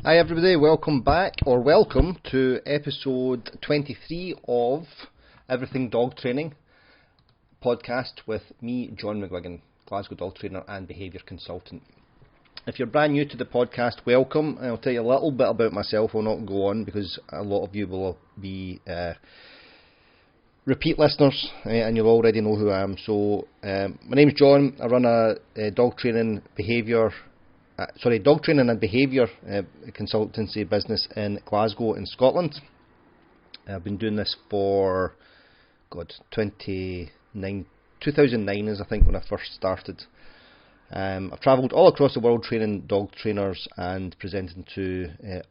Hi everybody, welcome back, or welcome to episode 23 of Everything Dog Training podcast with me, John McGuigan, Glasgow dog trainer and behaviour consultant. If you're brand new to the podcast, welcome. I'll tell you a little bit about myself. I'll not go on because a lot of you will be repeat listeners and you'll already know who I am. So my name's John. I run a dog training and behaviour consultancy business in Glasgow in Scotland. I've been doing this for 2009 is I think when I first started. I've travelled all across the world training dog trainers and presenting to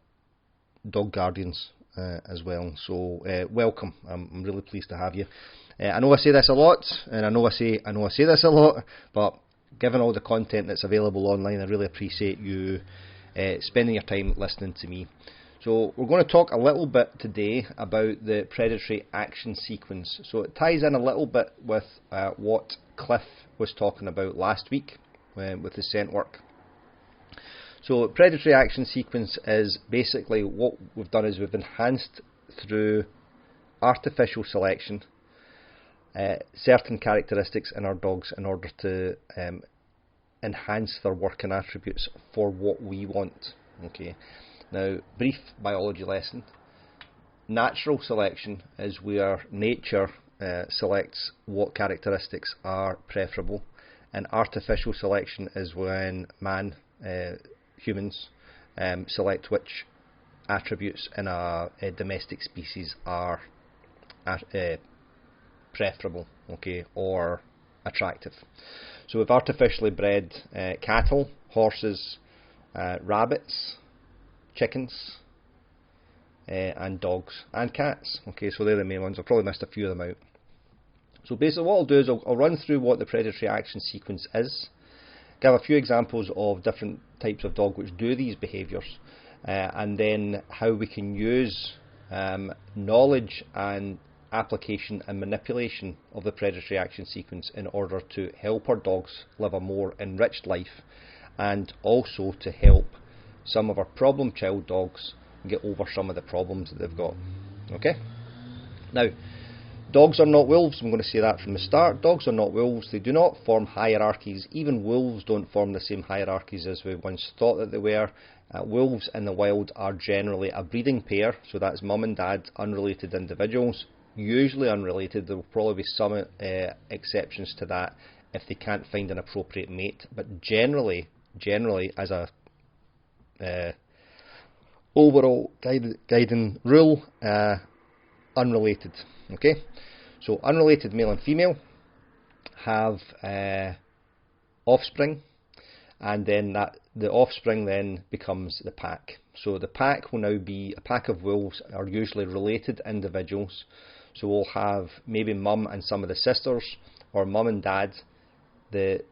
dog guardians as well. So welcome. I'm really pleased to have you. I know I say this a lot, and I know I say this a lot, but given all the content that's available online, I really appreciate you spending your time listening to me. So we're going to talk a little bit today about the predatory action sequence. So it ties in a little bit with what Cliff was talking about last week with the scent work. So predatory action sequence is basically what we've done is we've enhanced through artificial selection certain characteristics in our dogs in order to enhance their working attributes for what we want. Okay. Now, brief biology lesson. Natural selection is where nature selects what characteristics are preferable, and artificial selection is when humans select which attributes in a domestic species are preferable, okay, or attractive. So we've artificially bred cattle, horses, rabbits, chickens, and dogs and cats. Okay, so they're the main ones. I've probably missed a few of them out. So basically what I'll do is I'll run through what the predatory action sequence is, give a few examples of different types of dog which do these behaviours, and then how we can use knowledge and application and manipulation of the predatory action sequence in order to help our dogs live a more enriched life, and also to help some of our problem child dogs get over some of the problems that they've got. Okay? Now, dogs are not wolves. I'm going to say that from the start. Dogs are not wolves. They do not form hierarchies. Even wolves don't form the same hierarchies as we once thought that they were. Wolves in the wild are generally a breeding pair, so that's mum and dad, unrelated individuals. Usually unrelated. There will probably be some exceptions to that if they can't find an appropriate mate, but generally as a overall guiding rule, unrelated. Okay, so unrelated male and female have offspring, and then the offspring then becomes the pack. So the pack will now be a pack of wolves are usually related individuals. So we'll have maybe mum and some of the sisters, or mum and dad, the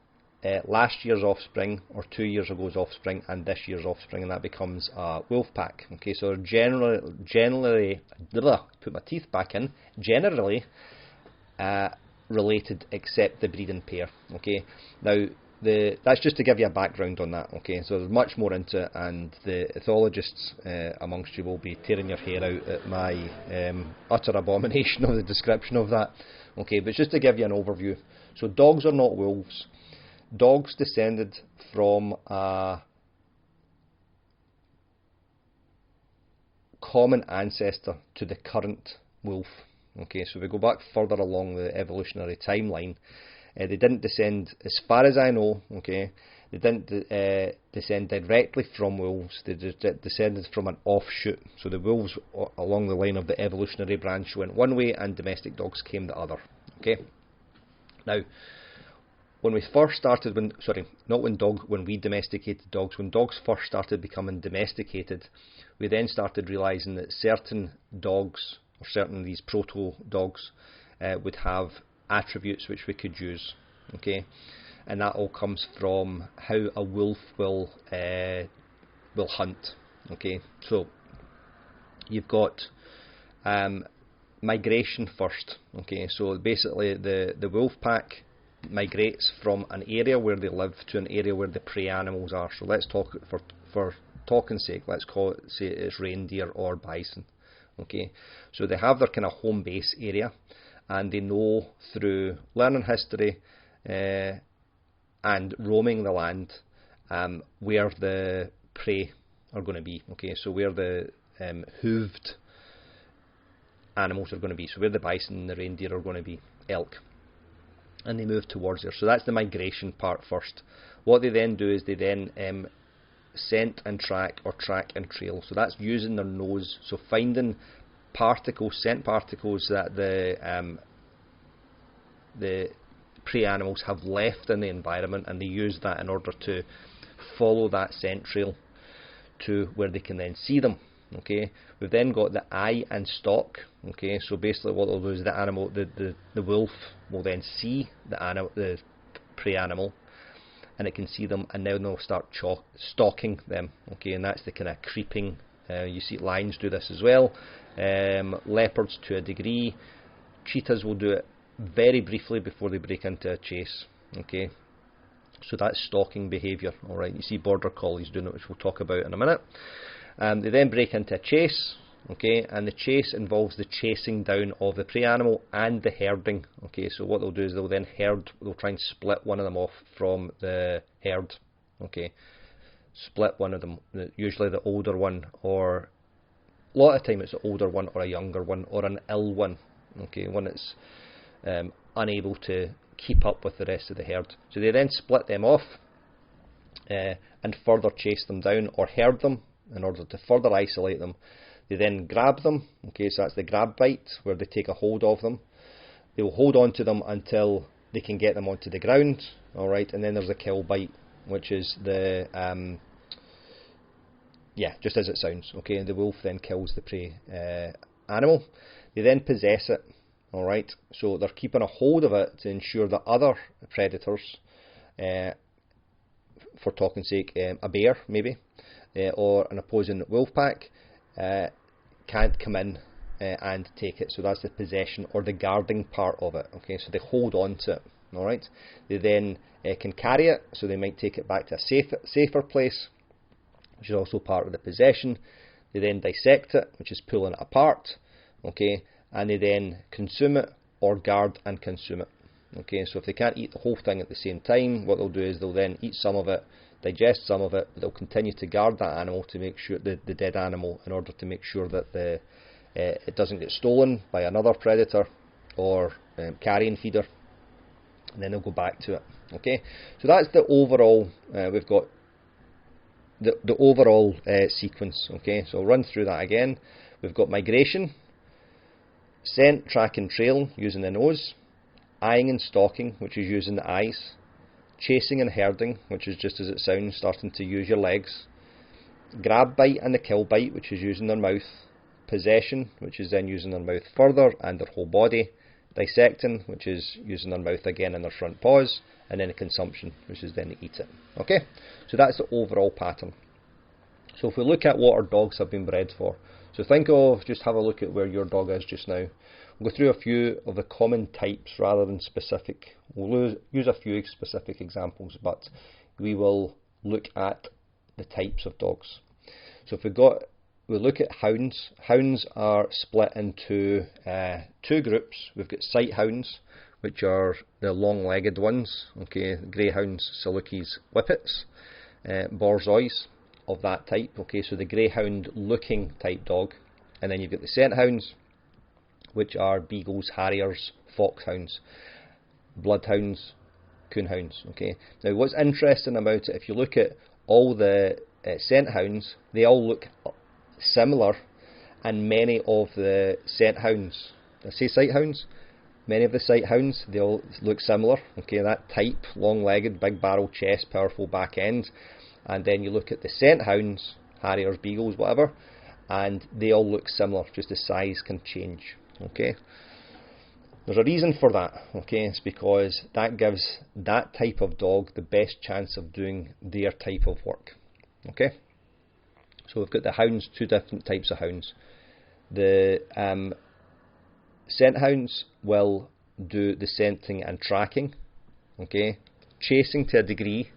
last year's offspring, or 2 years ago's offspring, and this year's offspring, and that becomes a wolf pack. Okay, so generally, put my teeth back in, generally related except the breeding pair. Okay, now that's just to give you a background on that. Okay, so there's much more into it, and the ethologists amongst you will be tearing your hair out at my utter abomination of the description of that. Okay, but just to give you an overview. So dogs are not wolves. Dogs descended from a common ancestor to the current wolf. Okay, so we go back further along the evolutionary timeline. They didn't descend, as far as I know, okay, they didn't descend directly from wolves. They descended from an offshoot. So the wolves along the line of the evolutionary branch went one way and domestic dogs came the other. Okay. Now, when we first started, when we domesticated dogs, when dogs first started becoming domesticated, we then started realising that certain dogs, or certain of these proto dogs, would have attributes which we could use. Okay, and that all comes from how a wolf will hunt. Okay, so you've got migration first. Okay, so basically the wolf pack migrates from an area where they live to an area where the prey animals are. So let's talk for talking sake, let's call it, say it's reindeer or bison. Okay, so they have their kind of home base area, and they know through learning history and roaming the land where the prey are going to be. Okay, so where the hooved animals are going to be, so where the bison and the reindeer are going to be, elk, and they move towards there. So that's the migration part first. What they then do is they then scent and track, or track and trail. So that's using their nose, so finding particles, scent particles that the prey animals have left in the environment, and they use that in order to follow that scent trail to where they can then see them. Okay, we've then got the eye and stalk. Okay, so basically what they'll do is the wolf will then see the prey animal, and it can see them, and now they'll start stalking them. Okay, and that's the kind of creeping. You see lions do this as well, leopards to a degree, cheetahs will do it very briefly before they break into a chase. Okay, so that's stalking behaviour. Alright, you see border collies doing it, which we'll talk about in a minute. They then break into a chase. Okay, and the chase involves the chasing down of the prey animal and the herding. Okay, so what they'll do is they'll try and split one of them off from the herd. Okay, split one of them, usually the older one, or a lot of the time it's the older one or a younger one or an ill one. Okay, one that's unable to keep up with the rest of the herd. So they then split them off and further chase them down or herd them in order to further isolate them. They then grab them. Okay, so that's the grab bite, where they take a hold of them. They will hold on to them until they can get them onto the ground. Alright, and then there's a kill bite, which is the just as it sounds. Okay, and the wolf then kills the prey animal. They then possess it. Alright, so they're keeping a hold of it to ensure that other predators, for talking sake, a bear maybe, or an opposing wolf pack, can't come in and take it. So that's the possession or the guarding part of it. Okay, so they hold on to it. Alright, they then can carry it, so they might take it back to a safer place, which is also part of the possession. They then dissect it, which is pulling it apart. Okay, and they then consume it, or guard and consume it. Okay, so if they can't eat the whole thing at the same time, what they'll do is they'll then eat some of it, digest some of it, but they'll continue to guard that animal to make sure, the dead animal, in order to make sure that it doesn't get stolen by another predator or carrion feeder, and then they'll go back to it. Okay, so that's the overall. We've got the overall sequence. Okay, so I'll run through that again. We've got migration, scent, track and trail using the nose, eyeing and stalking, which is using the eyes, chasing and herding, which is just as it sounds, starting to use your legs, grab bite and the kill bite, which is using their mouth, possession, which is then using their mouth further and their whole body, dissecting, which is using their mouth again and their front paws, and then a consumption, which is then to eat it. Okay, so that's the overall pattern. So if we look at what our dogs have been bred for, so think of, just have a look at where your dog is just now. We'll go through a few of the common types rather than specific. We'll use a few specific examples, but we will look at the types of dogs. So if we look at hounds. Hounds are split into two groups. We've got sight hounds, which are the long-legged ones. Okay, greyhounds, salukis, whippets, borzois of that type. Okay, so the greyhound-looking type dog, and then you've got the scent hounds, which are beagles, harriers, foxhounds, bloodhounds, coonhounds. Okay. Now, what's interesting about it, if you look at all the scent hounds, they all look similar, and many of the scent hounds, did I say sight hounds? Many of the sight hounds, they all look similar. Okay, that type, long-legged, big barrel chest, powerful back end, and then you look at the scent hounds, harriers, beagles, whatever, and they all look similar. Just the size can change. Okay, there's a reason for that. Okay, it's because that gives that type of dog the best chance of doing their type of work. Okay, so we've got the hounds, two different types of hounds. The scent hounds will do the scenting and tracking. Okay, chasing to a degree,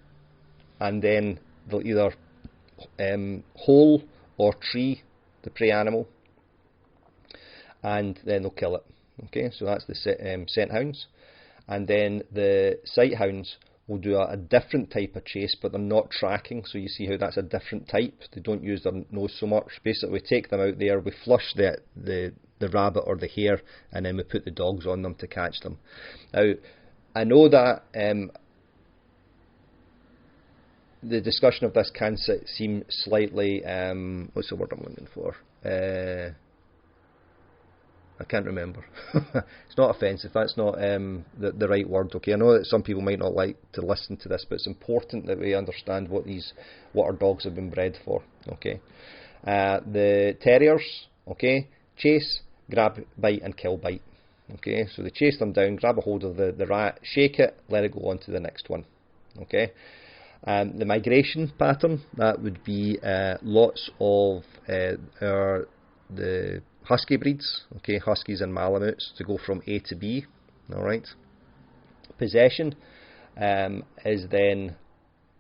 and then they'll either hole or tree the prey animal, and then they'll kill it. Okay, so that's the scent hounds. And then the sight hounds will do a different type of chase, but they're not tracking, so you see how that's a different type. They don't use their nose so much. Basically, we take them out there, we flush the rabbit or the hare, and then we put the dogs on them to catch them. Now, I know that the discussion of this can seem slightly, what's the word I'm looking for? I can't remember. It's not offensive, that's not the right word. Okay, I know that some people might not like to listen to this, but it's important that we understand what our dogs have been bred for. Okay, the terriers, okay, chase, grab, bite, and kill, bite. Okay, so they chase them down, grab a hold of the rat, shake it, let it go on to the next one. Okay, the migration pattern, that would be lots of the husky breeds, okay, huskies and malamutes, to go from A to B. All right. Possession is then,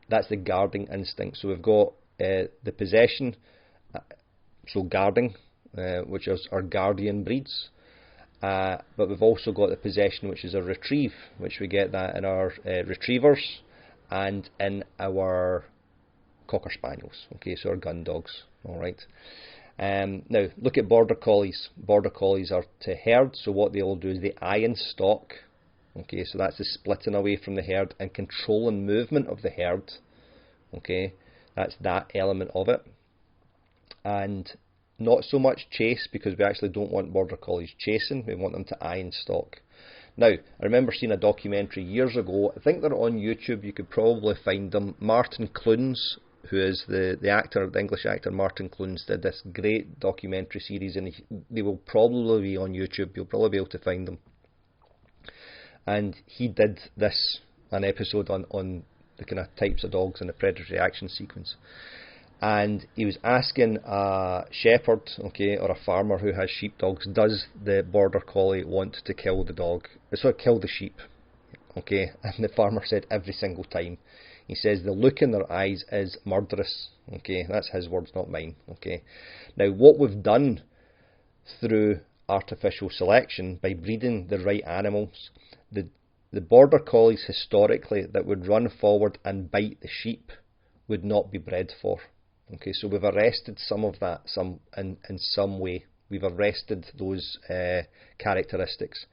that's the guarding instinct. So we've got the possession, so guarding, which is our guardian breeds, but we've also got the possession, which is a retrieve, which we get that in our retrievers and in our cocker spaniels. Okay, so our gun dogs. All right. Now, look at border collies. Border collies are to herd, so what they'll do is they eye and stalk. Okay, so that's the splitting away from the herd and controlling movement of the herd. Okay, that's that element of it. And not so much chase, because we actually don't want border collies chasing, we want them to eye and stalk. Now, I remember seeing a documentary years ago, I think they're on YouTube, you could probably find them. Martin Clunes, who is the actor, the English actor Martin Clunes, did this great documentary series, and they will probably be on YouTube. You'll probably be able to find them. And he did an episode on the kind of types of dogs in the predatory action sequence. And he was asking a shepherd, okay, or a farmer who has sheepdogs, does the border collie want to kill the dog? So kill the sheep, okay? And the farmer said every single time. He says the look in their eyes is murderous. Okay, that's his words, not mine. Okay, now what we've done through artificial selection by breeding the right animals, the border collies historically that would run forward and bite the sheep would not be bred for. Okay, so we've arrested some of that, in some way. We've arrested those characteristics.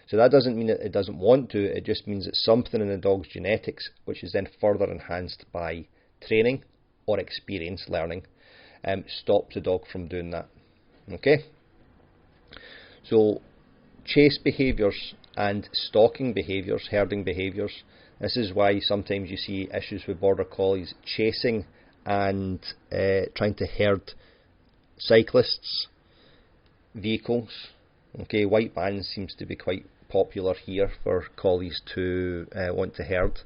So that doesn't mean that it doesn't want to, it just means that something in the dog's genetics, which is then further enhanced by training or experience learning, stops the dog from doing that. Okay? So chase behaviours and stalking behaviours, herding behaviours, this is why sometimes you see issues with border collies chasing and trying to herd cyclists, vehicles. Okay, white vans seems to be quite popular here for collies to want to herd,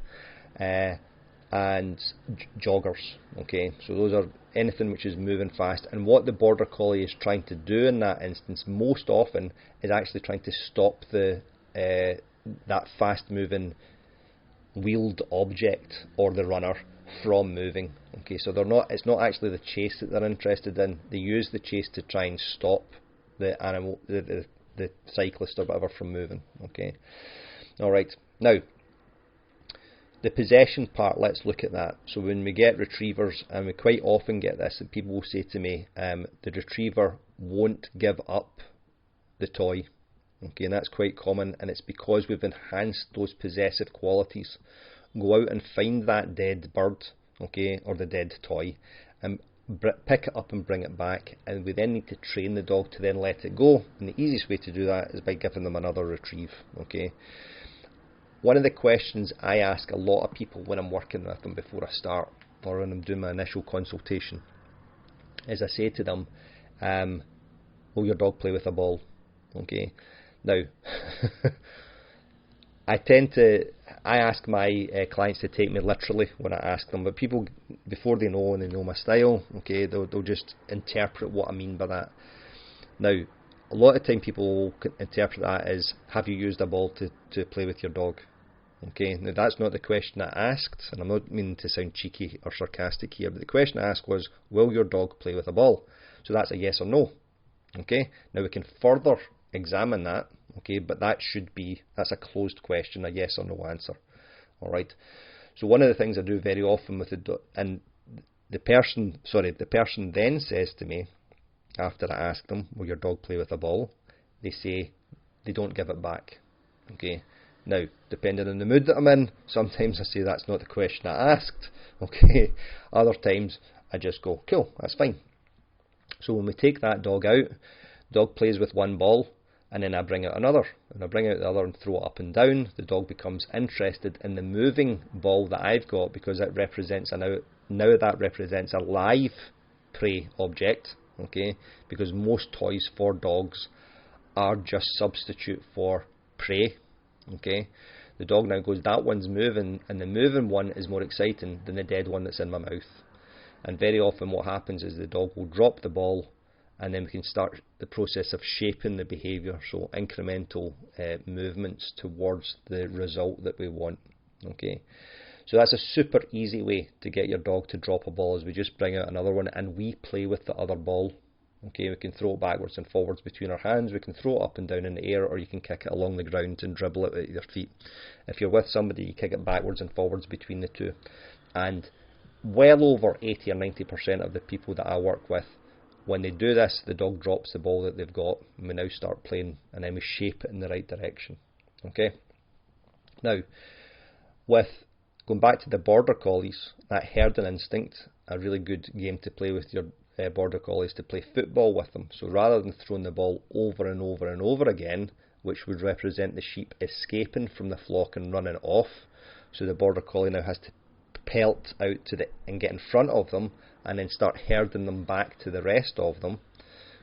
and joggers. Okay, so those are anything which is moving fast, and what the border collie is trying to do in that instance most often is actually trying to stop that fast moving wheeled object or the runner from moving. Okay, so it's not actually the chase that they're interested in. They use the chase to try and stop the animal, the cyclist or whatever, from moving. Okay, all right. Now, the possession part, let's look at that. So when we get retrievers, and we quite often get this, and people will say to me, the retriever won't give up the toy. Okay, and that's quite common, and it's because we've enhanced those possessive qualities. Go out and find that dead bird, okay, or the dead toy, and pick it up and bring it back, and we then need to train the dog to then let it go. And the easiest way to do that is by giving them another retrieve. Okay, one of the questions I ask a lot of people when I'm working with them before I start, or when I'm doing my initial consultation, is I say to them, will your dog play with a ball? Okay, now I ask my clients to take me literally when I ask them, but people, before they know and they know my style, okay, they'll just interpret what I mean by that. Now, a lot of time people will interpret that as, have you used a ball to play with your dog? Okay, now that's not the question I asked, and I'm not meaning to sound cheeky or sarcastic here, but the question I asked was, will your dog play with a ball? So that's a yes or no. Okay, now we can further examine that, okay, but that's a closed question, a yes or no answer. Alright, so one of the things I do very often with and the person then says to me, after I ask them, will your dog play with a ball? They say they don't give it back. Okay. Now, depending on the mood that I'm in, sometimes I say that's not the question I asked. Okay. Other times I just go, cool, that's fine. So when we take that dog out, dog plays with one ball, and then I bring out another, and I bring out the other and throw it up and down. The dog becomes interested in the moving ball that I've got, because it represents now that represents a live prey object. Okay, because most toys for dogs are just substitute for prey. Okay, the dog now goes, that one's moving, and the moving one is more exciting than the dead one that's in my mouth. And very often what happens is the dog will drop the ball, and then we can start the process of shaping the behaviour, so incremental movements towards the result that we want. Okay, so that's a super easy way to get your dog to drop a ball, is we just bring out another one and we play with the other ball. Okay, we can throw it backwards and forwards between our hands, we can throw it up and down in the air, or you can kick it along the ground and dribble it at your feet. If you're with somebody, you kick it backwards and forwards between the two. And well over 80 or 90% of the people that I work with, when they do this, the dog drops the ball that they've got, and we now start playing, and then we shape it in the right direction. Okay. Now, with going back to the border collies, that herding instinct, a really good game to play with your border collies, to play football with them. So rather than throwing the ball over and over and over again, which would represent the sheep escaping from the flock and running off, so the border collie now has to pelt out and get in front of them, and then start herding them back to the rest of them,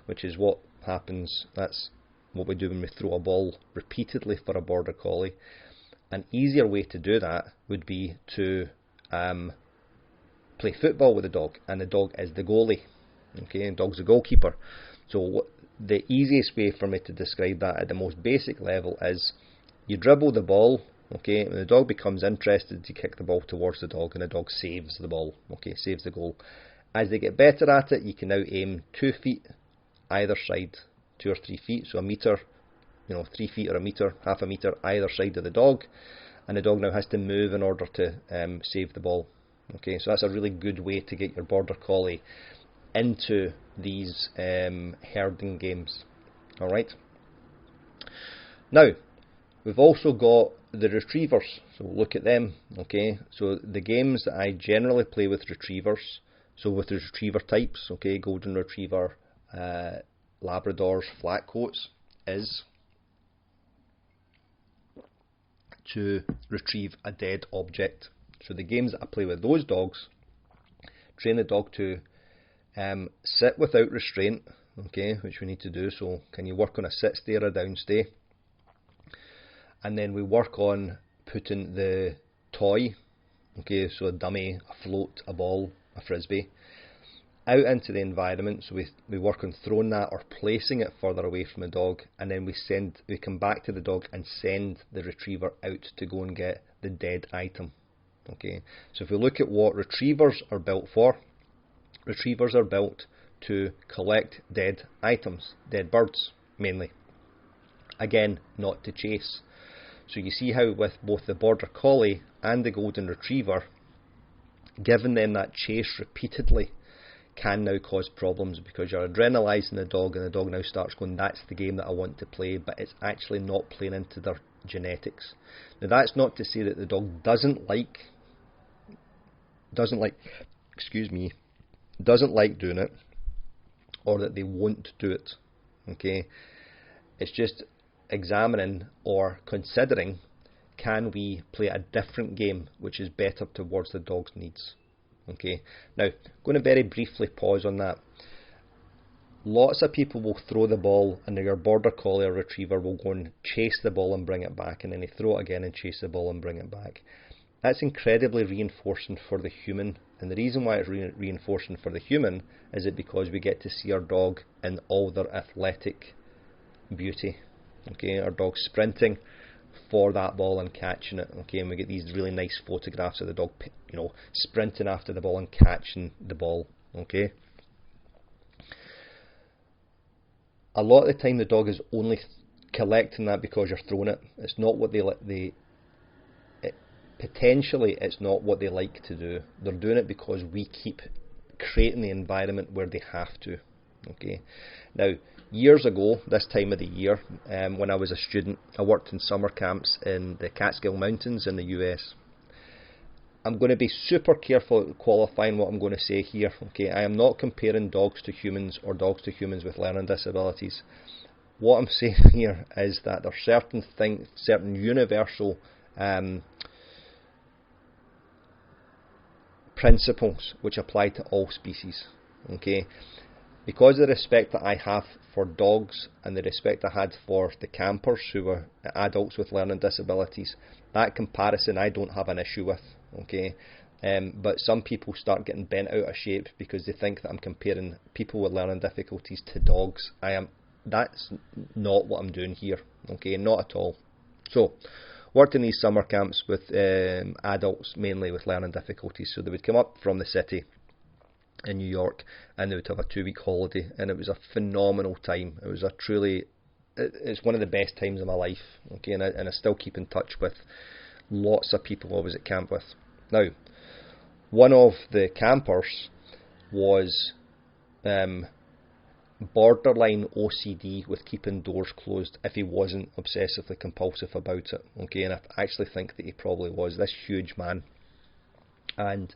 which is what happens. That's what we do when we throw a ball repeatedly for a border collie. An easier way to do that would be to play football with the dog, and the dog is the goalie. Okay, and dog's the goalkeeper. So the easiest way for me to describe that at the most basic level is you dribble the ball. Okay, when the dog becomes interested, you kick the ball towards the dog, and the dog saves the ball. Okay, saves the goal. As they get better at it, you can now aim 2 feet either side, 2 or 3 feet, so a metre, 3 feet or a metre, half a metre either side of the dog, and the dog now has to move in order to save the ball. Okay, so that's a really good way to get your border collie into these herding games. Alright. Now, we've also got the retrievers, so we'll look at them. Okay, so the games that I generally play with retrievers, so with the retriever types, okay, golden retriever, Labradors, flat coats, is to retrieve a dead object. So the games that I play with those dogs train the dog to sit without restraint, okay, which we need to do. So can you work on a sit, stay, or a down, stay? And then we work on putting the toy, okay, so a dummy, a float, a ball, a frisbee, out into the environment. So we work on throwing that or placing it further away from the dog, and then we come back to the dog and send the retriever out to go and get the dead item. Okay, so if we look at what retrievers are built for, retrievers are built to collect dead items, dead birds mainly. Again, not to chase. So you see how with both the border collie and the golden retriever, giving them that chase repeatedly can now cause problems, because you're adrenalising the dog, and the dog now starts going, that's the game that I want to play, but it's actually not playing into their genetics. Now that's not to say that the dog doesn't like doing it, or that they won't do it. Okay, it's just examining or considering, can we play a different game which is better towards the dog's needs. Okay, now I'm going to very briefly pause on that. Lots of people will throw the ball, and your border collie or retriever will go and chase the ball and bring it back, and then they throw it again and chase the ball and bring it back. That's incredibly reinforcing for the human, and the reason why it's reinforcing for the human is because we get to see our dog in all their athletic beauty. Okay, our dog sprinting, for that ball and catching it. Okay, and we get these really nice photographs of the dog, you know, sprinting after the ball and catching the ball. Okay. A lot of the time, the dog is only collecting that because you're throwing it. It's not what potentially it's not what they like to do. They're doing it because we keep creating the environment where they have to. Okay. Now, years ago, this time of the year, when I was a student, I worked in summer camps in the Catskill Mountains in the US. I'm going to be super careful at qualifying what I'm going to say here. Okay, I am not comparing dogs to humans or dogs to humans with learning disabilities. What I'm saying here is that there are certain universal principles which apply to all species. Okay, because of the respect that I have for dogs and the respect I had for the campers who were adults with learning disabilities, that comparison I don't have an issue with. Okay, but some people start getting bent out of shape because they think that I'm comparing people with learning difficulties to dogs. That's not what I'm doing here. Okay, not at all. So, worked in these summer camps with adults mainly with learning difficulties. So they would come up from the city in New York and they would have a 2-week holiday, and it was a phenomenal time. It was it's one of the best times of my life. Okay, and I still keep in touch with lots of people I was at camp with. Now, one of the campers was borderline OCD with keeping doors closed if he wasn't obsessively compulsive about it. Okay, and I actually think that he probably was, this huge man. And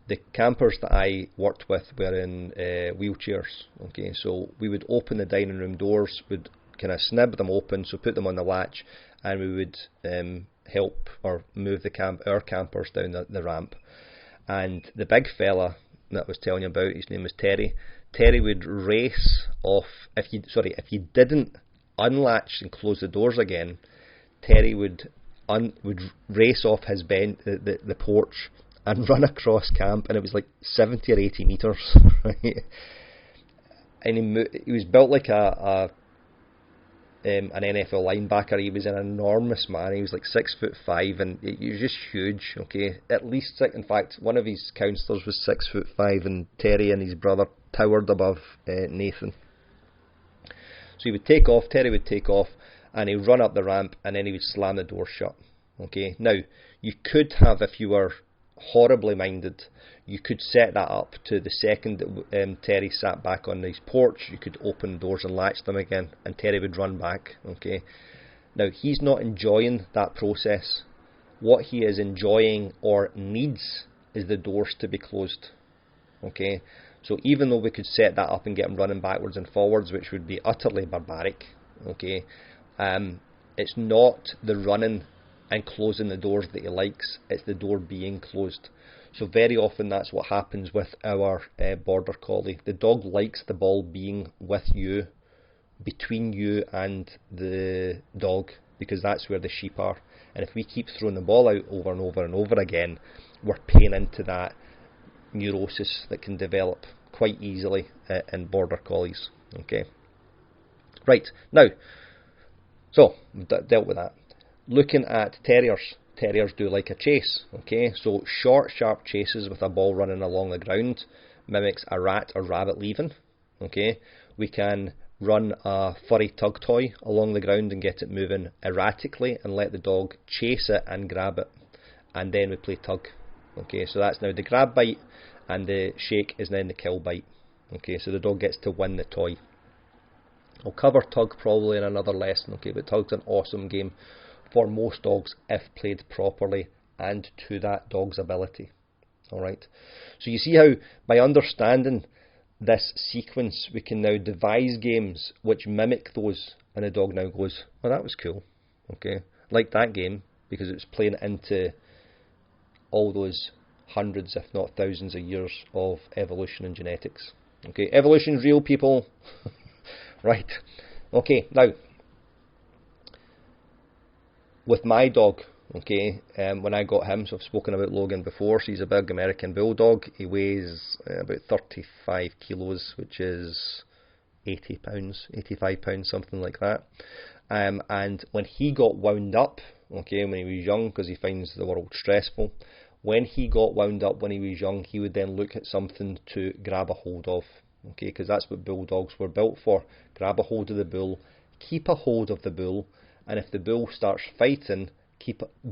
the campers that I worked with were in wheelchairs. Okay, so we would open the dining room doors, would kind of snib them open, so put them on the latch, and we would help or move our campers down the ramp. And the big fella that I was telling you about, his name was Terry. Terry would race off if you didn't unlatch and close the doors again. Terry would race off his the porch and run across camp, and it was like 70 or 80 meters. Right? And he was built like an NFL linebacker. He was an enormous man. He was like 6'5", and he was just huge. Okay, at least in fact, one of his counsellors was 6'5", and Terry and his brother towered above Nathan. So he would take off. Terry would take off, and he'd run up the ramp, and then he would slam the door shut. Okay, now you could have, if you were horribly minded, you could set that up to the second that Terry sat back on his porch, you could open doors and latch them again, and Terry would run back. Okay, now he's not enjoying that process. What he is enjoying or needs is the doors to be closed. Okay, so even though we could set that up and get him running backwards and forwards, which would be utterly barbaric, okay, it's not the running and closing the doors that he likes, it's the door being closed. So very often that's what happens with our border collie. The dog likes the ball being with you, between you and the dog, because that's where the sheep are. And if we keep throwing the ball out over and over and over again, we're paying into that neurosis that can develop quite easily in border collies. Okay, right, now, so dealt with that. Looking at terriers, terriers do like a chase. Okay, so short, sharp chases with a ball running along the ground mimics a rat or rabbit leaving. Okay, we can run a furry tug toy along the ground and get it moving erratically and let the dog chase it and grab it, and then we play tug. Okay, so that's now the grab bite, and the shake is then the kill bite. Okay, so the dog gets to win the toy. I'll cover tug probably in another lesson. Okay, but tug's an awesome game for most dogs if played properly and to that dog's ability. Alright, so you see how by understanding this sequence we can now devise games which mimic those, and the dog now goes, oh, that was cool. Okay, like that game, because it was playing into all those hundreds if not thousands of years of evolution and genetics. Okay, evolution's real, people. Right, okay, now with my dog, okay, when I got him, so I've spoken about Logan before, so he's a big American Bulldog. He weighs about 35 kilos, which is 80 pounds, 85 pounds, something like that. And when he got wound up, okay, when he was young, because he finds the world stressful, when he got wound up when he was young, he would then look at something to grab a hold of, okay, because that's what bulldogs were built for. Grab a hold of the bull, keep a hold of the bull, and if the bull starts fighting,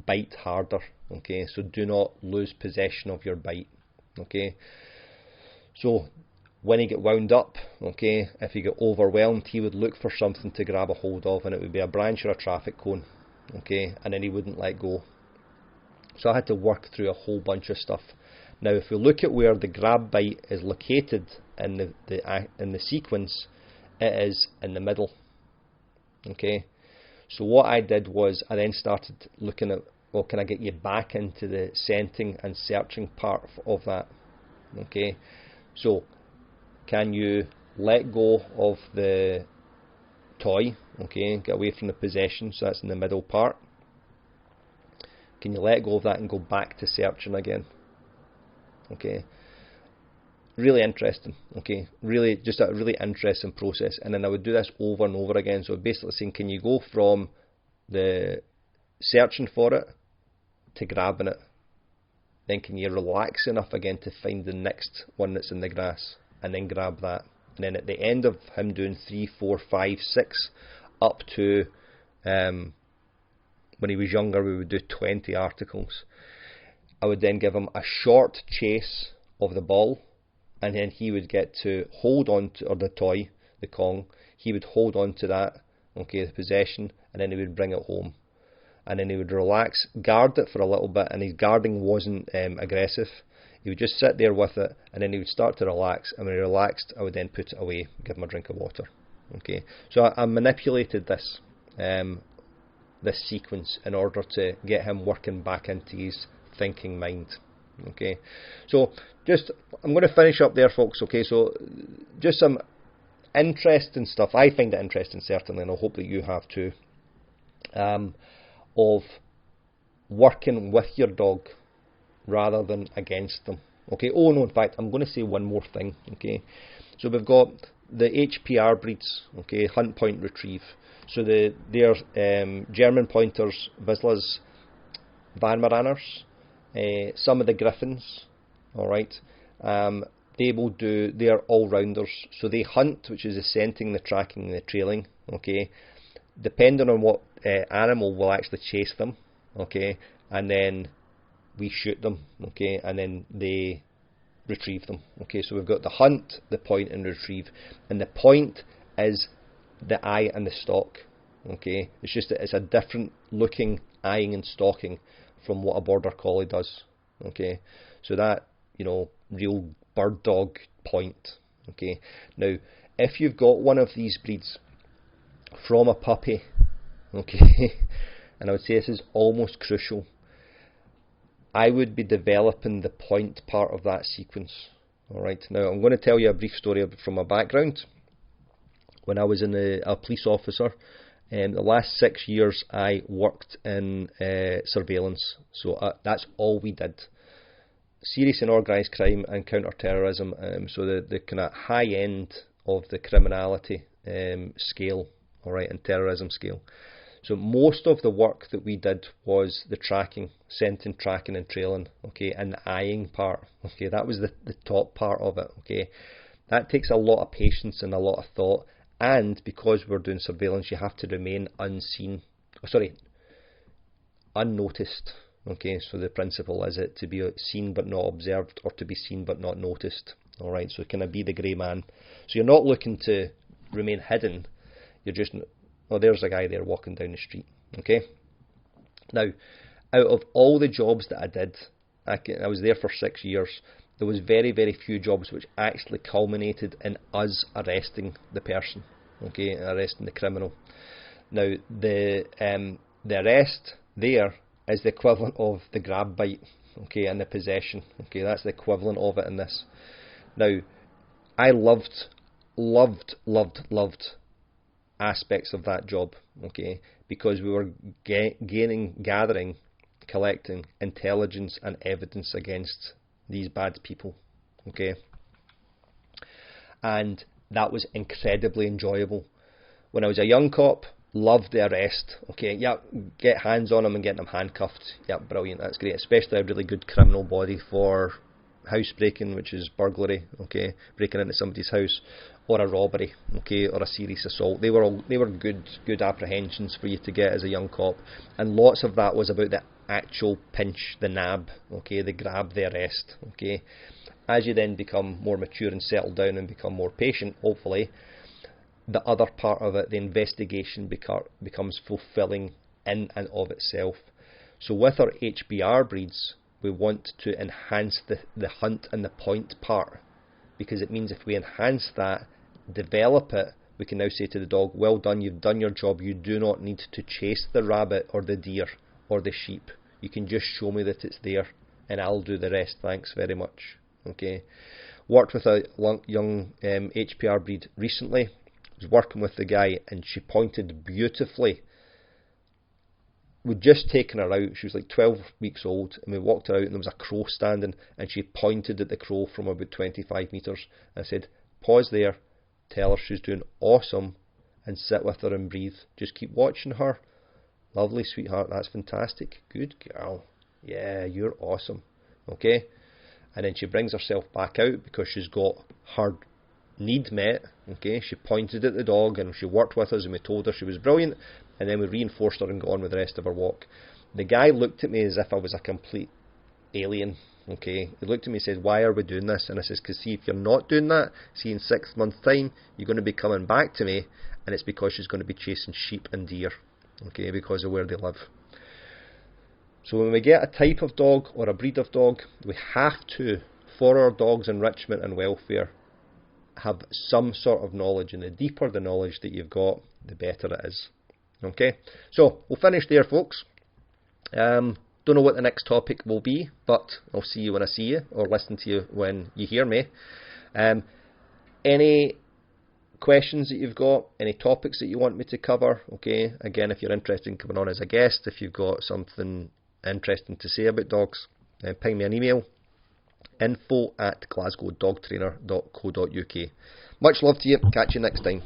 bite harder, okay, so do not lose possession of your bite, okay. So when he got wound up, okay, if he got overwhelmed, he would look for something to grab a hold of, and it would be a branch or a traffic cone, okay, and then he wouldn't let go. So I had to work through a whole bunch of stuff. Now, if we look at where the grab bite is located in the sequence, it is in the middle, okay. So what I did was I then started looking at, well, can I get you back into the scenting and searching part of that, okay. So can you let go of the toy, okay, get away from the possession, so that's in the middle part. Can you let go of that and go back to searching again, okay. Really interesting, okay, really just a really interesting process. And then I would do this over and over again, so basically saying, can you go from the searching for it to grabbing it, then can you relax enough again to find the next one that's in the grass and then grab that. And then at the end of him doing 3, 4, 5, 6 up to when he was younger, we would do 20 articles. I would then give him a short chase of the ball, and then he would get to hold on to, or the toy, the Kong, he would hold on to that, okay, the possession, and then he would bring it home. And then he would relax, guard it for a little bit, and his guarding wasn't aggressive. He would just sit there with it, and then he would start to relax, and when he relaxed, I would then put it away, give him a drink of water. Okay, so I manipulated this this sequence in order to get him working back into his thinking mind. Okay, so just, I'm going to finish up there, folks. Okay, so just some interesting stuff. I find it interesting, certainly, and I hope that you have too, of working with your dog rather than against them. Okay, oh no, in fact, I'm going to say one more thing. Okay, so we've got the HPR breeds, okay, Hunt Point Retrieve. So they're German Pointers, Vizslas, Weimaraner's, some of the Griffons, alright, they are all-rounders. So they hunt, which is the scenting, the tracking, and the trailing, okay, depending on what animal will actually chase them, okay, and then we shoot them, okay, and then they retrieve them. Okay, so we've got the hunt, the point, and retrieve, and the point is the eye and the stalk. Okay, it's just that it's a different looking eyeing and stalking from what a border collie does. Okay, so that, you know, real bird dog point. Okay, now if you've got one of these breeds from a puppy, okay, and I would say this is almost crucial, I would be developing the point part of that sequence. Alright, now I'm going to tell you a brief story from my background. When I was a police officer, the last 6 years I worked in surveillance, so that's all we did. Serious and organised crime and counter-terrorism, so the kind of high end of the criminality scale, alright, and terrorism scale. So most of the work that we did was the tracking, scenting, tracking and trailing, okay, and the eyeing part, okay, that was the top part of it, okay. That takes a lot of patience and a lot of thought, and because we're doing surveillance, you have to remain unnoticed, okay, so the principle is it to be seen but not observed, or to be seen but not noticed, alright, so can I be the grey man? So you're not looking to remain hidden, you're just, oh, there's a guy there walking down the street. Okay. Now, out of all the jobs that I did, I was there for 6 years. There was very, very few jobs which actually culminated in us arresting the person. Okay, arresting the criminal. Now, the arrest there is the equivalent of the grab bite. Okay, and the possession. Okay, that's the equivalent of it in this. Now, I loved aspects of that job, okay, because we were gathering, collecting intelligence and evidence against these bad people, okay, and that was incredibly enjoyable. When I was a young cop, Love the arrest. Okay, yep, get hands on them and get them handcuffed. Yep, brilliant, that's great. Especially a really good criminal body for housebreaking, which is burglary, okay, breaking into somebody's house, or a robbery, okay, or a serious assault. They were good apprehensions for you to get as a young cop, and lots of that was about the actual pinch, the nab, okay, the grab, the arrest, okay. As you then become more mature and settle down and become more patient, hopefully, the other part of it, the investigation, becomes fulfilling in and of itself. So with our HBR breeds, we want to enhance the hunt and the point part, because it means if we enhance that, develop it, we can now say to the dog, well done, you've done your job, you do not need to chase the rabbit or the deer or the sheep, you can just show me that it's there and I'll do the rest, thanks very much. Okay. Worked with a young HPR breed recently. I was working with the guy and she pointed beautifully. We'd just taken her out, she was like 12 weeks old, and we walked her out and there was a crow standing and she pointed at the crow from about 25 metres. I said, pause there, tell her she's doing awesome and sit with her and breathe. Just keep watching her. Lovely, sweetheart, that's fantastic. Good girl. Yeah, you're awesome. Okay? And then she brings herself back out because she's got her need met. Okay, she pointed at the dog and she worked with us and we told her she was brilliant, and then we reinforced her and got on with the rest of her walk. The guy looked at me as if I was a complete alien. Okay, he looked at me and said, why are we doing this? And I says, because see, if you're not doing that, see in 6 months time you're going to be coming back to me, and it's because she's going to be chasing sheep and deer, okay, because of where they live. So when we get a type of dog or a breed of dog, we have to, for our dog's enrichment and welfare, have some sort of knowledge, and the deeper the knowledge that you've got, the better it is. Okay, so we'll finish there, folks. Don't know what the next topic will be, but I'll see you when I see you, or listen to you when you hear me. Any questions that you've got, any topics that you want me to cover, okay, again, if you're interested in coming on as a guest, if you've got something interesting to say about dogs, ping me an email, info@glasgowdogtrainer.co.uk. Much love to you, catch you next time.